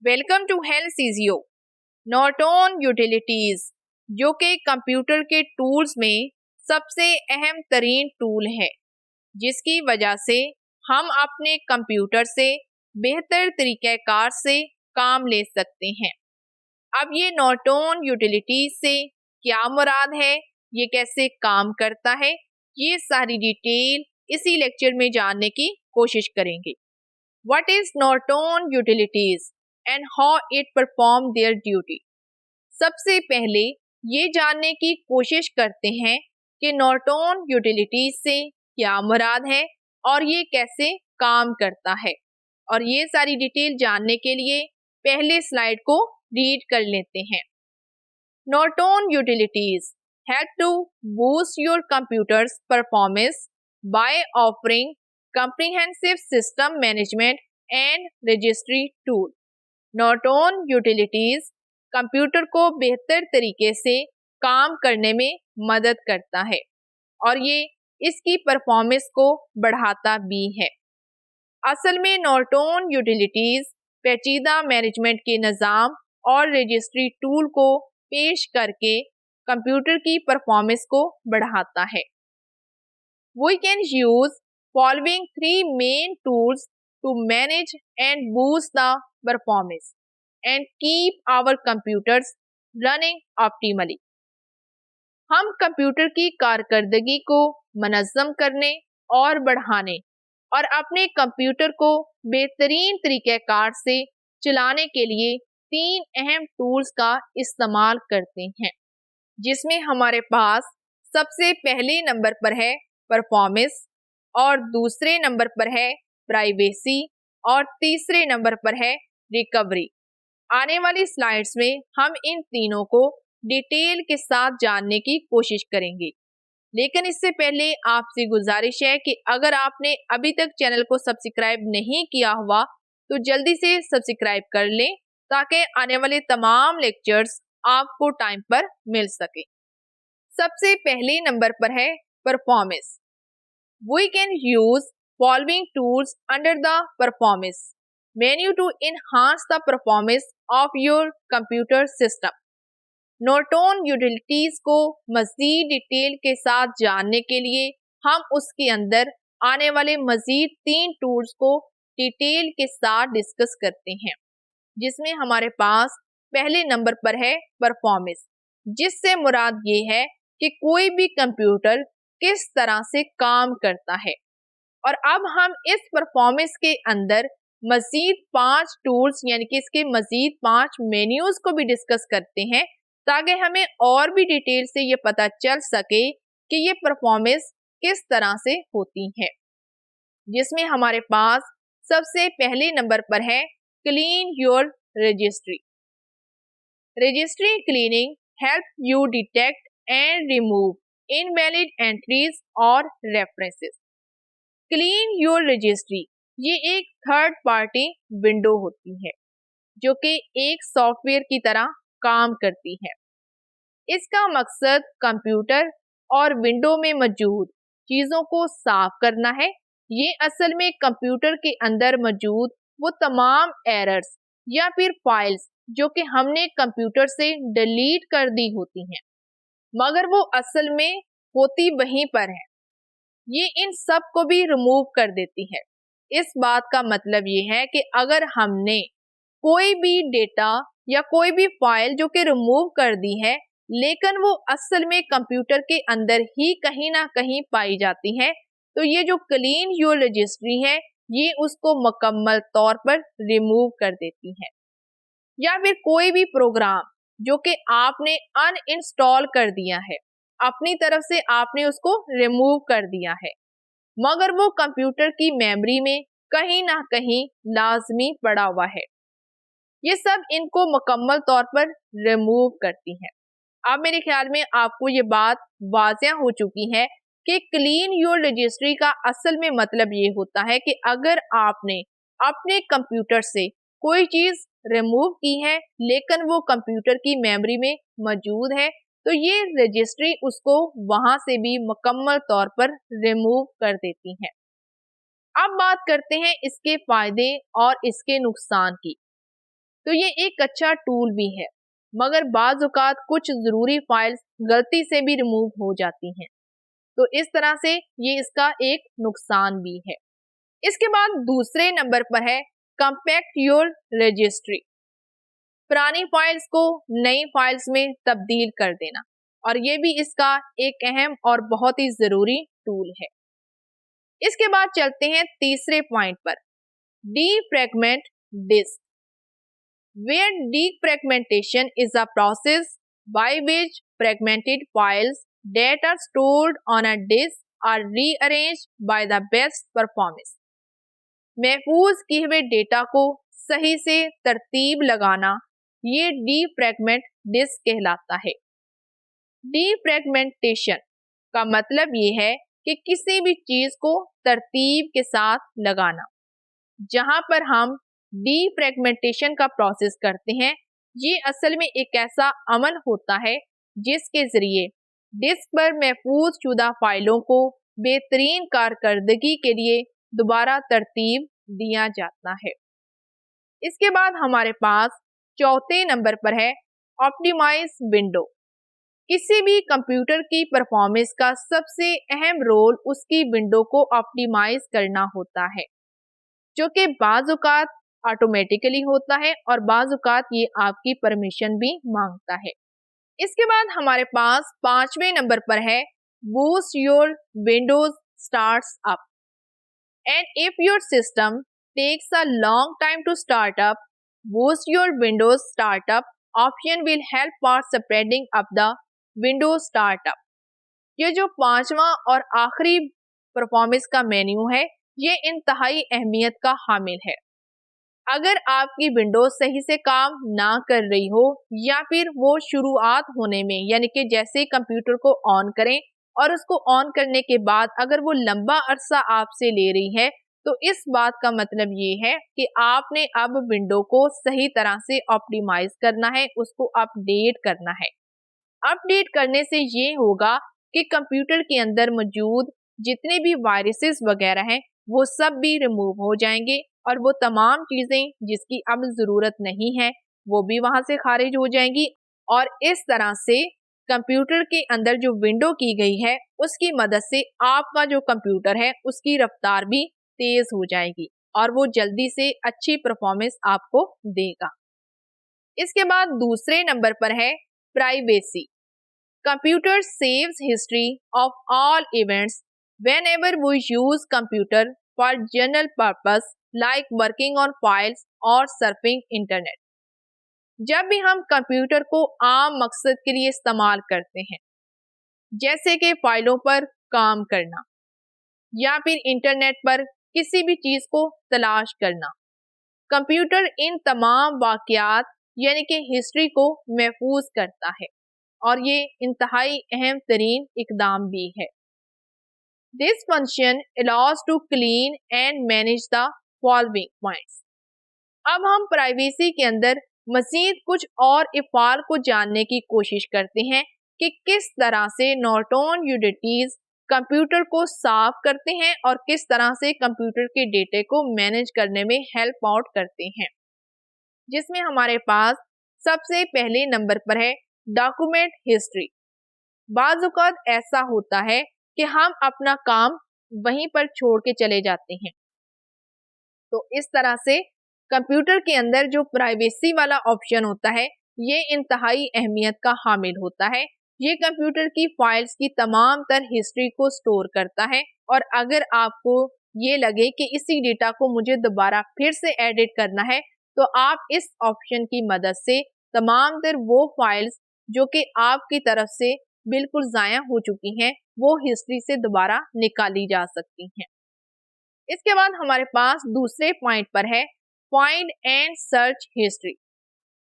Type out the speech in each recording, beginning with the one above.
Welcome to health CGO. Norton utilities जो कि computer के टूल्स में सबसे अहम तरीन टूल है, जिसकी वजह से हम अपने कंप्यूटर से बेहतर तरीक़ाकार से काम ले सकते हैं। अब ये नॉर्टन यूटिलिटीज से क्या मुराद है, ये कैसे काम करता है, ये सारी डिटेल इसी लेक्चर में जानने की कोशिश करेंगे। What is Norton Utilities and how it perform their duty? सबसे पहले ये जानने की कोशिश करते हैं कि नॉर्टन यूटिलिटीज से क्या मुराद है और ये कैसे काम करता है। और ये सारी डिटेल जानने के लिए पहले स्लाइड को रीड कर लेते हैं। Norton utilities help to boost your computer's performance by offering comprehensive system management and registry tool। Norton utilities computer को बेहतर तरीके से काम करने में मदद करता है और ये इसकी परफॉर्मेंस को बढ़ाता भी है। असल में नॉर्टन यूटिलिटीज पेचीदा मैनेजमेंट के निज़ाम और रजिस्ट्री टूल को पेश करके कंप्यूटर की परफॉर्मेंस को बढ़ाता है। We can use following three main tools to manage and boost the performance and keep our computers running optimally। हम कंप्यूटर की कारकर्दगी को मनज़्ज़म करने और बढ़ाने और अपने कंप्यूटर को बेहतरीन तरीक़ाकार से चलाने के लिए तीन अहम टूल्स का इस्तेमाल करते हैं, जिसमें हमारे पास सबसे पहले नंबर पर है परफॉर्मेंस और दूसरे नंबर पर है प्राइवेसी और तीसरे नंबर पर है रिकवरी। आने वाली स्लाइड्स में हम इन तीनों को डिटेल के साथ जानने की कोशिश करेंगे, लेकिन इससे पहले आपसे गुजारिश है कि अगर आपने अभी तक चैनल को सब्सक्राइब नहीं किया हुआ तो जल्दी से सब्सक्राइब कर लें ताकि आने वाले तमाम लेक्चर्स आपको टाइम पर मिल सके। सबसे पहले नंबर पर है performance. We can use following tools under the performance menu to enhance the performance of your computer system। Norton utilities को मज़ीद डिटेल के साथ जानने के लिए हम उसके अंदर आने वाले मज़ीद तीन टूल्स को डिटेल के साथ डिस्कस करते हैं, जिसमें हमारे पास पहले नंबर पर है परफॉर्मेंस, जिससे मुराद ये है कि कोई भी कंप्यूटर किस तरह से काम करता है। और अब हम इस परफॉर्मेंस के अंदर मज़ीद 5 टूल्स यानी कि इसके मज़ीद 5 मेन्यूज को भी डिस्कस करते हैं ताकि हमें और भी डिटेल से ये पता चल सके कि ये परफॉर्मेंस किस तरह से होती है, जिसमें हमारे पास सबसे पहले नंबर पर है clean your registry. Registry cleaning help you detect and remove invalid entries और रेफरेंसेस। क्लीन योर रजिस्ट्री ये एक थर्ड पार्टी विंडो होती है जो कि एक सॉफ्टवेयर की तरह काम करती है। इसका मकसद कंप्यूटर और विंडो में मौजूद चीज़ों को साफ करना है। ये असल में कंप्यूटर के अंदर मौजूद वो तमाम एरर्स या फिर फाइल्स जो कि हमने कंप्यूटर से डिलीट कर दी होती हैं, मगर वो असल में होती वहीं पर है, ये इन सब को भी रिमूव कर देती है। इस बात का मतलब ये है कि अगर हमने कोई भी डेटा या कोई भी फाइल जो कि रिमूव कर दी है लेकिन वो असल में कंप्यूटर के अंदर ही कहीं ना कहीं पाई जाती है, तो ये जो क्लीन योर रजिस्ट्री है ये उसको मुकम्मल तौर पर रिमूव कर देती है। या फिर कोई भी प्रोग्राम जो कि आपने अनइंस्टॉल कर दिया है, अपनी तरफ से आपने उसको रिमूव कर दिया है, मगर वो कंप्यूटर की मेमोरी में कहीं ना कहीं लाजमी पड़ा हुआ है, ये सब इनको मुकम्मल तौर पर रिमूव करती है। अब मेरे ख्याल में आपको ये बात वाज़ेह हो चुकी है कि क्लीन योर रजिस्ट्री का असल में मतलब ये होता है कि अगर आपने अपने कंप्यूटर से कोई चीज़ रिमूव की है लेकिन वो कंप्यूटर की मेमोरी में मौजूद है तो ये रजिस्ट्री उसको वहां से भी मुकम्मल तौर पर रिमूव कर देती है। अब बात करते हैं इसके फायदे और इसके नुकसान की। तो ये एक अच्छा टूल भी है, मगर बाज़ औक़ात कुछ ज़रूरी फाइल्स गलती से भी रिमूव हो जाती हैं, तो इस तरह से ये इसका एक नुकसान भी है। इसके बाद दूसरे नंबर पर है कंपैक्ट योर रजिस्ट्री, पुरानी फाइल्स को नई फाइल्स में तब्दील कर देना, और ये भी इसका एक अहम और बहुत ही ज़रूरी टूल है। इसके बाद चलते हैं तीसरे पॉइंट पर, defragment disk, where defragmentation is a process by which fragmented files that are stored on a disk are rearranged by the best performance। महफूज किए हुए डेटा को सही से तरतीब लगाना ये डीफ्रैगमेंट डिस्क कहलाता है। डीफ्रैगमेंटेशन का मतलब ये है कि किसी भी चीज को तरतीब के साथ लगाना। जहां पर हम डीफ्रैगमेंटेशन का प्रोसेस करते हैं, ये असल में एक ऐसा अमल होता है जिसके जरिए डिस्क पर महफूज शुदा फाइलों को बेहतरीन कारकर्दगी के लिए दोबारा तरतीब दिया जाता है। इसके बाद हमारे पास चौथे नंबर पर है ऑप्टिमाइज विंडो। किसी भी कंप्यूटर की परफॉर्मेंस का सबसे अहम रोल उसकी विंडो को ऑप्टिमाइज करना होता है, जो कि बाज़ औक़ात ऑटोमेटिकली होता है और बाज़ औक़ात ये आपकी परमिशन भी मांगता है। इसके बाद हमारे पास पांचवें नंबर पर है boost your Windows starts up, and if your system takes a long time to start up, boost your Windows startup option will help for spreading up the Windows startup. ये जो पांचवा और आखिरी परफॉर्मेंस का menu है, ये इंतहाई अहमियत का हामिल है। अगर आपकी विंडोज सही से काम ना कर रही हो, या फिर वो शुरुआत होने में, यानी कि जैसे कंप्यूटर को ऑन करें और उसको ऑन करने के बाद अगर वो लंबा अरसा आपसे ले रही है, तो इस बात का मतलब ये है कि आपने अब विंडो को सही तरह से ऑप्टिमाइज करना है, उसको अपडेट करना है। अपडेट करने से ये होगा कि कंप्यूटर के अंदर मौजूद जितने भी वायरसेस वगैरह हैं, वो सब भी रिमूव हो जाएंगे और वो तमाम चीज़ें जिसकी अब ज़रूरत नहीं है वो भी वहाँ से खारिज हो जाएंगी, और इस तरह से कंप्यूटर के अंदर जो विंडो की गई है उसकी मदद से आपका जो कंप्यूटर है उसकी रफ्तार भी तेज हो जाएगी और वो जल्दी से अच्छी परफॉर्मेंस आपको देगा। इसके बाद दूसरे नंबर पर है privacy. Computer saves history of all events whenever we use computer for general purpose like working on files और surfing internet। जब भी हम कंप्यूटर को आम मकसद के लिए इस्तेमाल करते हैं, जैसे कि फाइलों पर काम करना या फिर इंटरनेट पर किसी भी चीज को तलाश करना, कंप्यूटर इन तमाम वाकयात यानी कि हिस्ट्री को महफूज करता है और ये इंतहाई अहम तरीन इकदाम भी है। This function allows to clean and manage the following points। अब हम प्राइवेसी के अंदर मजीद कुछ और इफ़ाल को जानने की कोशिश करते हैं कि किस तरह से नॉर्टन यूटिलिटीज कंप्यूटर को साफ करते हैं और किस तरह से कंप्यूटर के डेटे को मैनेज करने में हेल्प आउट करते हैं, जिसमें हमारे पास सबसे पहले नंबर पर है डॉक्यूमेंट हिस्ट्री। बाज़ औक़ात ऐसा होता है कि हम अपना काम वहीं पर छोड़ के चले जाते हैं, तो इस तरह से कंप्यूटर के अंदर जो प्राइवेसी वाला ऑप्शन होता है ये इंतहाई अहमियत का हामिल होता है। ये कंप्यूटर की फाइल्स की तमाम तर हिस्ट्री को स्टोर करता है, और अगर आपको ये लगे कि इसी डेटा को मुझे दोबारा फिर से एडिट करना है, तो आप इस ऑप्शन की मदद से तमाम तर वो फाइल्स जो कि आपकी तरफ से बिल्कुल ज़ाया हो चुकी हैं वो हिस्ट्री से दोबारा निकाली जा सकती हैं। इसके बाद हमारे पास दूसरे पॉइंट पर है फाइंड एंड सर्च हिस्ट्री।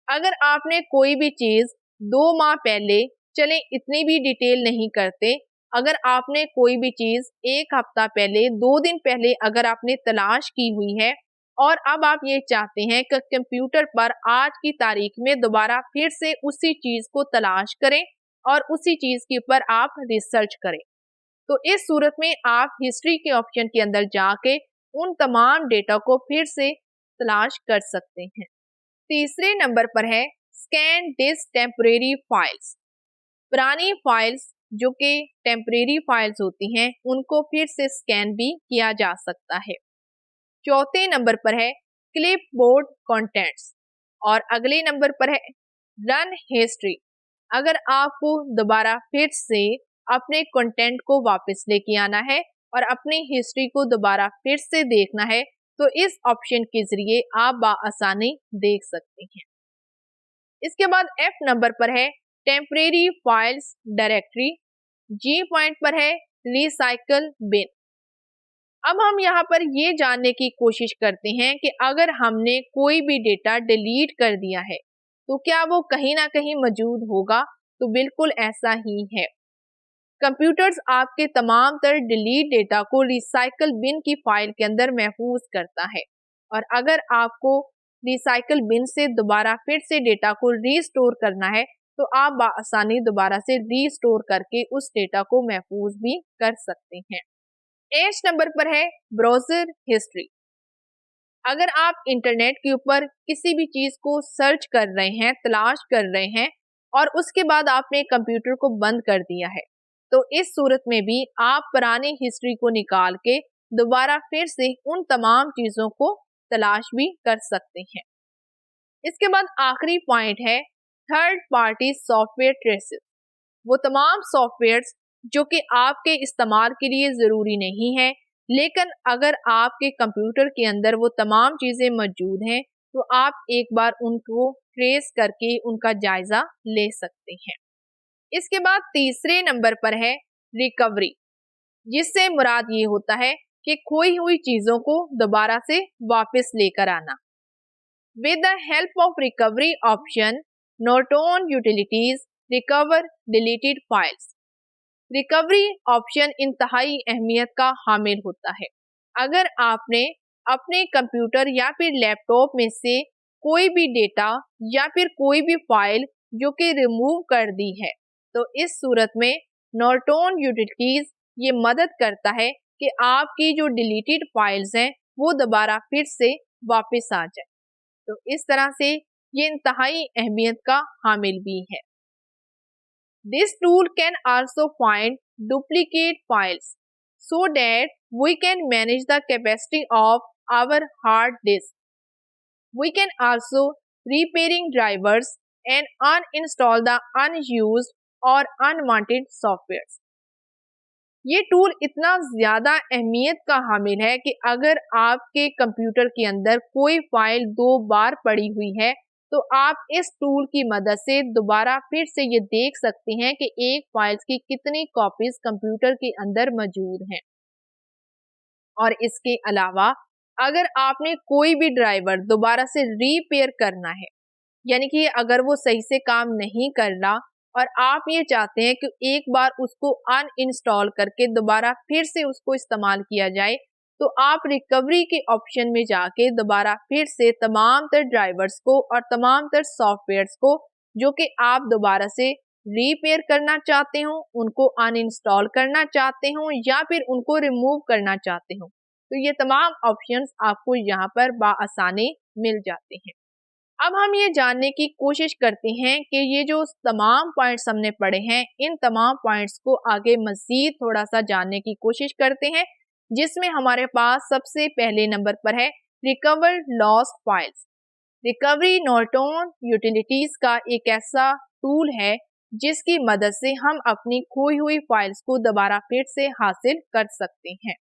अगर आपने कोई भी चीज़ 2 माह पहले, चले इतनी भी डिटेल नहीं करते, अगर आपने कोई भी चीज़ 1 हफ्ता पहले, 2 दिन पहले अगर आपने तलाश की हुई है और अब आप ये चाहते हैं कि कंप्यूटर पर आज की तारीख में दोबारा फिर से उसी चीज़ को तलाश करें और उसी चीज़ के ऊपर आप रिसर्च करें, तो इस सूरत में आप हिस्ट्री के ऑप्शन के अंदर जाके उन तमाम डेटा को फिर से तलाश कर सकते हैं। तीसरे नंबर पर है स्कैन दिस टेम्परेरी फाइल्स। पुरानी फाइल्स जो कि टेम्परेरी फाइल्स होती हैं उनको फिर से स्कैन भी किया जा सकता है। चौथे नंबर पर है क्लिपबोर्ड कंटेंट्स और अगले नंबर पर है रन हिस्ट्री। अगर आपको दोबारा फिर से अपने कंटेंट को वापस लेके आना है और अपनी हिस्ट्री को दोबारा फिर से देखना है तो इस ऑप्शन के जरिए आप बाआसानी देख सकते हैं। इसके बाद एफ नंबर पर है टेम्परेरी फाइल्स डायरेक्टरी। जी पॉइंट पर है रिसाइकल बिन। अब हम यहाँ पर ये जानने की कोशिश करते हैं कि अगर हमने कोई भी डेटा डिलीट कर दिया है तो क्या वो कहीं ना कहीं मौजूद होगा। तो बिल्कुल ऐसा ही है। कंप्यूटर्स आपके तमाम तर डिलीट डेटा को रिसाइकल बिन की फाइल के अंदर महफूज करता है और अगर आपको रिसाइकल बिन से दोबारा फिर से डेटा को रीस्टोर करना है तो आप बाआसानी दोबारा से रीस्टोर करके उस डेटा को महफूज भी कर सकते हैं। एच नंबर पर है ब्राउजर हिस्ट्री। अगर आप इंटरनेट के ऊपर किसी भी चीज को सर्च कर रहे हैं, तलाश कर रहे हैं और उसके बाद आपने कंप्यूटर को बंद कर दिया है तो इस सूरत में भी आप पुरानी हिस्ट्री को निकाल के दोबारा फिर से उन तमाम चीजों को तलाश भी कर सकते हैं। इसके बाद आखिरी पॉइंट है थर्ड पार्टी सॉफ्टवेयर ट्रेसेस। वो तमाम सॉफ्टवेयर्स जो कि आपके इस्तेमाल के लिए ज़रूरी नहीं है लेकिन अगर आपके कंप्यूटर के अंदर वो तमाम चीज़ें मौजूद हैं तो आप एक बार उनको ट्रेस करके उनका जायज़ा ले सकते हैं। इसके बाद तीसरे नंबर पर है रिकवरी, जिससे मुराद ये होता है कि खोई हुई चीज़ों को दोबारा से वापस लेकर आना। With the help of recovery option Norton utilities recover deleted files. Recovery option इंतहाई अहमियत का हामिल होता है। अगर आपने अपने कंप्यूटर या फिर लैपटॉप में से कोई भी डेटा या फिर कोई भी फाइल जो कि रिमूव कर दी है तो इस सूरत में नॉर्टन यूटिलिटीज ये मदद करता है कि आपकी जो डिलीटेड फाइल्स हैं वो दोबारा फिर से वापस आ जाए। तो इस तरह से ये इंतहाई अहमियत का हामिल भी है। This tool can also find duplicate files so that we can manage the capacity of our hard disk. We can also repairing drivers and uninstall the unused or unwanted softwares. ये टूल इतना ज़्यादा अहमियत का हामिल है कि अगर आपके computer के अंदर कोई फाइल 2 बार पड़ी हुई है तो आप इस टूल की मदद से दोबारा फिर से ये देख सकते हैं कि एक फाइल्स की कितनी कॉपीज कंप्यूटर के अंदर मौजूद हैं। और इसके अलावा अगर आपने कोई भी ड्राइवर दोबारा से रिपेयर करना है, यानी कि अगर वो सही से काम नहीं कर रहा और आप ये चाहते हैं कि एक बार उसको अनइंस्टॉल करके दोबारा फिर से उसको इस्तेमाल किया जाए, तो आप रिकवरी के ऑप्शन में जाके दोबारा फिर से तमाम तर ड्राइवर्स को और तमाम तर सॉफ्टवेयर्स को जो कि आप दोबारा से रिपेयर करना चाहते हो, उनको अनइंस्टॉल करना चाहते हो या फिर उनको रिमूव करना चाहते हो, तो ये तमाम ऑप्शंस आपको यहाँ पर बाआसानी मिल जाते हैं। अब हम ये जानने की कोशिश करते हैं कि ये जो तमाम पॉइंट्स हमने पढ़े हैं इन तमाम पॉइंट्स को आगे मज़ीद थोड़ा सा जानने की कोशिश करते हैं, जिसमें हमारे पास सबसे पहले नंबर पर है recover lost files. Recovery Norton utilities का एक ऐसा टूल है जिसकी मदद से हम अपनी खोई हुई फाइल्स को दोबारा फिर से हासिल कर सकते हैं।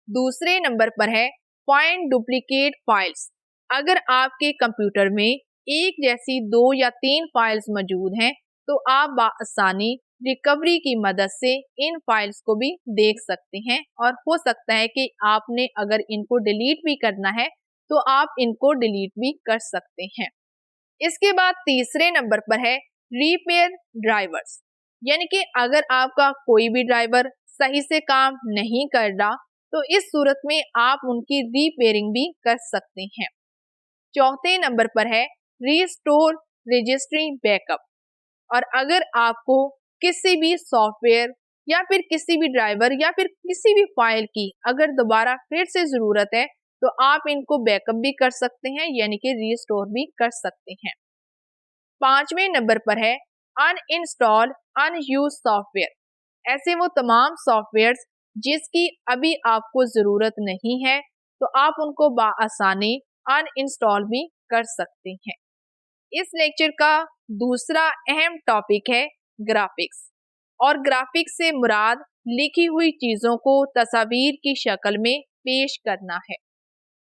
दूसरे नंबर पर है फाइंड डुप्लीकेट फाइल्स। अगर आपके कंप्यूटर में एक जैसी 2 या 3 फाइल्स मौजूद हैं तो आप बाआसानी रिकवरी की मदद से इन फाइल्स को भी देख सकते हैं और हो सकता है कि आपने अगर इनको डिलीट भी करना है तो आप इनको डिलीट भी कर सकते हैं। इसके बाद तीसरे नंबर पर है रिपेयर ड्राइवर्स, यानी कि अगर आपका कोई भी ड्राइवर सही से काम नहीं कर रहा तो इस सूरत में आप उनकी रिपेयरिंग भी कर सकते हैं। चौथे नंबर पर है रीस्टोर रजिस्ट्री बैकअप, और अगर आपको किसी भी सॉफ्टवेयर या फिर किसी भी ड्राइवर या फिर किसी भी फाइल की अगर दोबारा फिर से ज़रूरत है तो आप इनको बैकअप भी कर सकते हैं, यानी कि रीस्टोर भी कर सकते हैं। 5वें नंबर पर है अनइंस्टॉल अनयूज सॉफ्टवेयर। ऐसे वो तमाम सॉफ्टवेयर्स जिसकी अभी आपको ज़रूरत नहीं है, तो आप उनको बआसानी अनइंस्टॉल भी कर सकते हैं। इस लेक्चर का दूसरा अहम टॉपिक है ग्राफिक्स, और ग्राफिक्स से मुराद लिखी हुई चीज़ों को तस्वीर की शक्ल में पेश करना है।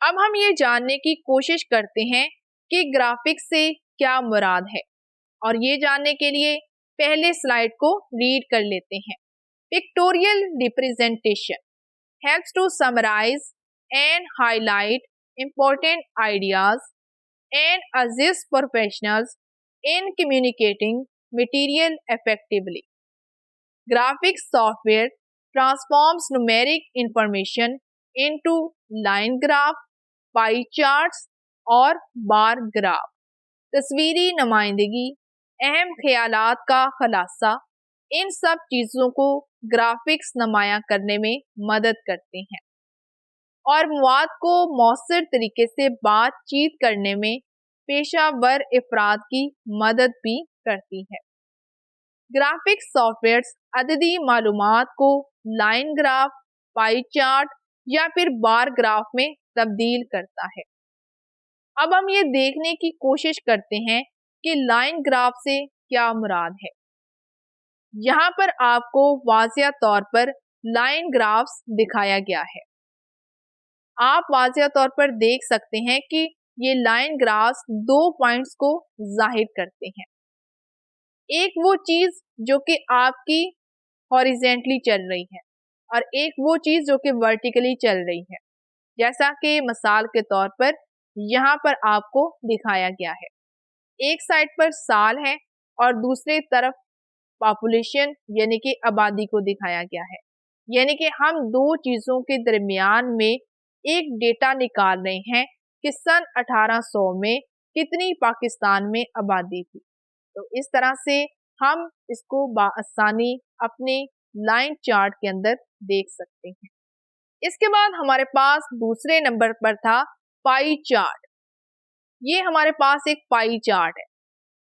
अब हम ये जानने की कोशिश करते हैं कि ग्राफिक्स से क्या मुराद है, और ये जानने के लिए पहले स्लाइड को रीड कर लेते हैं। Pictorial representation helps to summarize and highlight important ideas and assist professionals in communicating material effectively. Graphics software transforms numeric information into line graph, pie charts और बार ग्राफ। तस्वीरी नुमाइंदगी, अहम ख्यालात का खुलासा, इन सब चीज़ों को ग्राफिक्स नुमाया करने में मदद करते हैं और मवाद को मौसर तरीके से बातचीत करने में पेशावर अफराद की मदद भी करती है। ग्राफिक्स सॉफ्टवेयर्स अददी मालूमात को लाइन ग्राफ, पाई चार्ट या फिर बार ग्राफ में तब्दील करता है। अब हम ये देखने की कोशिश करते हैं कि लाइन ग्राफ से क्या मुराद है। यहाँ पर आपको वाज़िया तौर पर लाइन ग्राफ्स दिखाया गया है। आप वाज़िया तौर पर देख सकते हैं कि ये लाइन ग्राफ्स दो पॉइंट्स को जाहिर करते हैं। एक वो चीज़ जो कि आपकी हॉरिजेंटली चल रही है और एक वो चीज़ जो कि वर्टिकली चल रही है। जैसा कि मिसाल के तौर पर यहाँ पर आपको दिखाया गया है। एक साइड पर साल है और दूसरी तरफ पॉपुलेशन यानी कि आबादी को दिखाया गया है। यानी कि हम दो चीज़ों के दरमियान में एक डेटा निकाल रहे हैं कि सन 1800 में कितनी पाकिस्तान में आबादी थी। तो इस तरह से हम इसको बआसानी अपने लाइन चार्ट के अंदर देख सकते हैं। इसके बाद हमारे पास दूसरे नंबर पर था पाई चार्ट। ये हमारे पास एक पाई चार्ट है।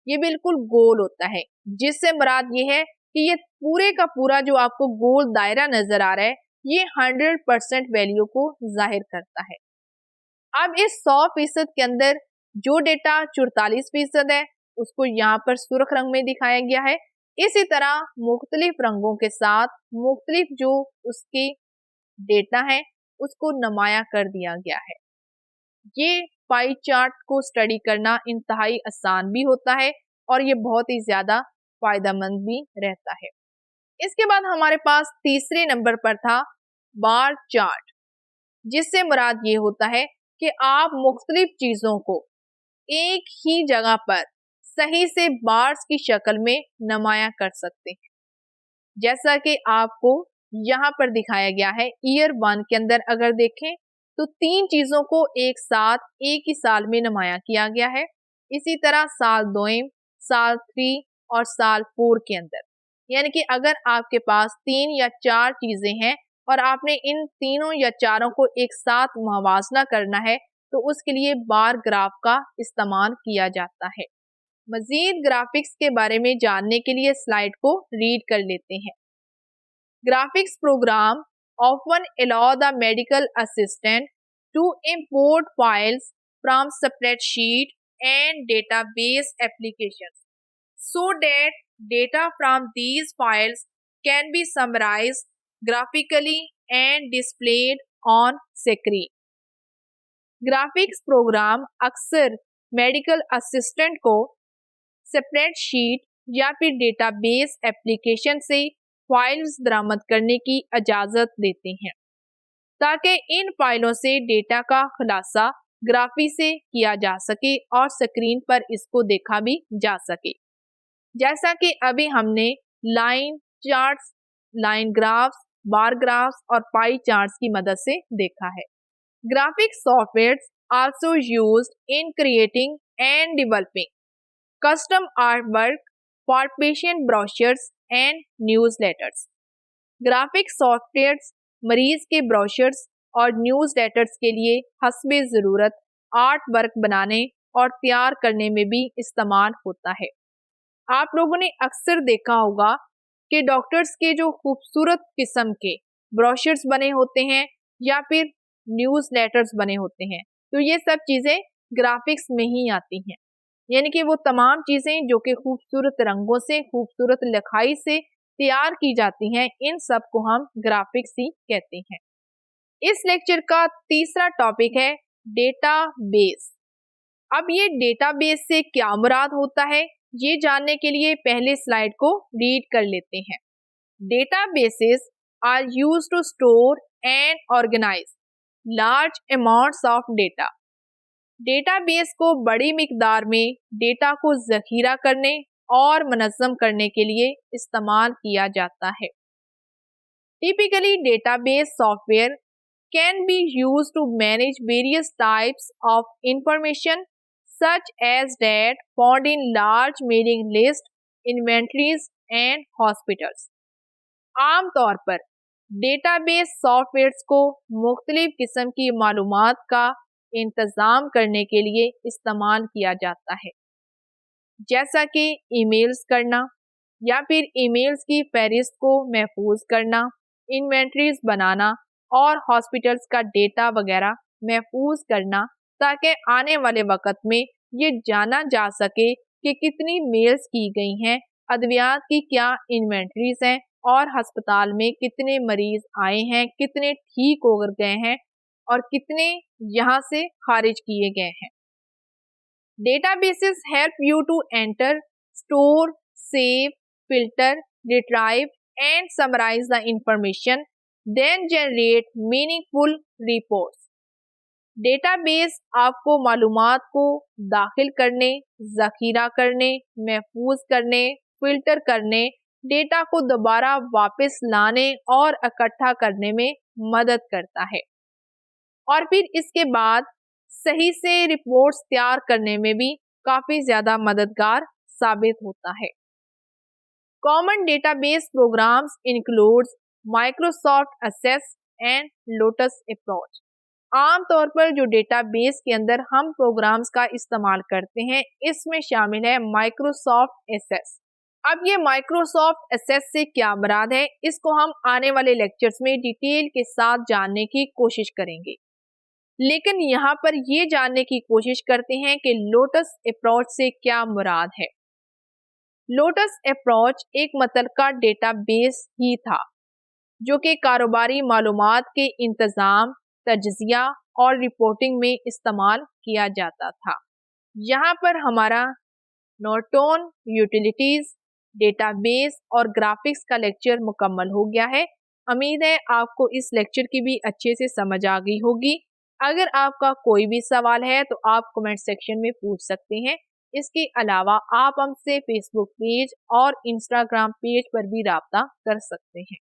ये बिल्कुल गोल होता है, जिससे मुराद ये है कि ये पूरे का पूरा जो आपको गोल दायरा नजर आ रहा है, ये 100% वैल्यू को जाहिर करता है। अब इस 100% के अंदर जो डेटा 44% है, उसको यहाँ पर सुर्ख रंग में दिखाया गया है। इसी तरह मुख्तलिफ रंगों के साथ मुख्तलिफ जो उसके डेटा है उसको नुमाया कर दिया गया है। ये पाई चार्ट को स्टडी करना इंतहाई आसान भी होता है और ये बहुत ही ज़्यादा फ़ायदेमंद भी रहता है। इसके बाद हमारे पास तीसरे नंबर पर था बार चार्ट, जिससे मुराद ये होता है कि आप मुख्तलिफ चीज़ों को एक ही जगह पर सही से बार्स की शक्ल में नुमाया कर सकते हैं। जैसा कि आपको यहाँ पर दिखाया गया है। ईयर 1 के अंदर अगर देखें तो 3 चीज़ों को एक साथ एक ही साल में नुमाया किया गया है। इसी तरह साल 2, साल 3 और साल 4 के अंदर, यानी कि अगर आपके पास 3 या 4 चीज़ें हैं और आपने इन तीनों या चारों को एक साथ मुवाजना करना है, तो उसके लिए बार ग्राफ का इस्तेमाल किया जाता है। मज़ीद ग्राफिक्स के बारे में जानने के लिए स्लाइड को रीड कर लेते हैं। Graphics program often allow the medical assistant to import files from spreadsheet and database applications so that data from these files can be summarized graphically and displayed on screen. Graphics program अक्सर medical assistant को spreadsheet या फिर database application से files बरामद करने की इजाज़त देते हैं, ताकि इन फाइलों से डेटा का खुलासा ग्राफी से किया जा सके और स्क्रीन पर इसको देखा भी जा सके। जैसा कि अभी हमने लाइन चार्ट्स, लाइन ग्राफ्स, बार ग्राफ्स और पाई चार्ट्स की मदद से देखा है। Graphics softwares also used in creating and developing custom artwork for patient brochures and newsletters. Graphic softwares मरीज के ब्रोशर्स और न्यूज़ लेटर्स के लिए हस्बे ज़रूरत आर्ट वर्क बनाने और तैयार करने में भी इस्तेमाल होता है। आप लोगों ने अक्सर देखा होगा कि डॉक्टर्स के जो खूबसूरत किस्म के ब्रोशर्स बने होते हैं या फिर न्यूज़ लेटर्स बने होते हैं, तो ये सब चीज़ें ग्राफिक्स में ही आती हैं। यानी कि वो तमाम चीज़ें जो कि खूबसूरत रंगों से, खूबसूरत लिखाई से तैयार की जाती हैं, इन सब को हम ग्राफिक्स ही कहते हैं। इस लेक्चर का तीसरा टॉपिक है डेटाबेस। अब ये डेटाबेस से क्या मुराद होता है, ये जानने के लिए पहले स्लाइड को रीड कर लेते हैं। Databases are used to store and organise large amounts of data. Database को बड़ी मिकदार में डेटा को जखीरा करने और मुनज़्ज़म करने के लिए इस्तेमाल किया जाता है। Typically database software can be used to manage various types of information such as that found in large mailing list, inventories and hospitals। आम तौर पर डेटाबेस सॉफ्टवेयर्स को मुख्तलिफ किस्म की मालूमात का इंतज़ाम करने के लिए इस्तेमाल किया जाता है, जैसा कि ईमेल्स करना या फिर ईमेल्स की फहरिस्त को महफूज करना, इन्वेंट्रीज बनाना और हॉस्पिटल्स का डेटा वगैरह महफूज करना, ताकि आने वाले वक्त में ये जाना जा सके कि कितनी मेल्स की गई हैं, अद्वियात की क्या इन्वेंट्रीज हैं और अस्पताल में कितने मरीज आए हैं, कितने ठीक हो गए हैं और कितने यहाँ से खारिज किए गए हैं। Databases help you to enter, store, save, filter, retrieve and summarise the information, then generate meaningful reports. Database आपको मालूमात को दाखिल करने, ज़खीरा करने, महफूज करने, फिल्टर करने, डेटा को दोबारा वापस लाने और इकट्ठा करने में मदद करता है और फिर इसके बाद सही से रिपोर्ट्स तैयार करने में भी काफ़ी ज़्यादा मददगार साबित होता है। Common database programs includes Microsoft Access and Lotus Approach. आम तौर पर जो डेटाबेस के अंदर हम प्रोग्राम्स का इस्तेमाल करते हैं, इसमें शामिल है माइक्रोसॉफ्ट एक्सेस। अब ये माइक्रोसॉफ्ट एक्सेस से क्या मुराद है, इसको हम आने वाले लेक्चर्स में डिटेल के साथ जानने की कोशिश करेंगे, लेकिन यहाँ पर ये जानने की कोशिश करते हैं कि लोटस अप्रोच से क्या मुराद है। लोटस अप्रोच एक मुतलका डेटाबेस ही था जो कि कारोबारी मालूमात के इंतज़ाम, तज्ज़िया और रिपोर्टिंग में इस्तेमाल किया जाता था। यहाँ पर हमारा नॉर्टन यूटिलिटीज़, डेटाबेस और ग्राफिक्स का लेक्चर मुकम्मल हो गया है। उम्मीद है आपको इस लेक्चर की भी अच्छे से समझ आ गई होगी। अगर आपका कोई भी सवाल है तो आप कमेंट सेक्शन में पूछ सकते हैं। इसके अलावा आप हमसे फेसबुक पेज और इंस्टाग्राम पेज पर भी राब्ता कर सकते हैं।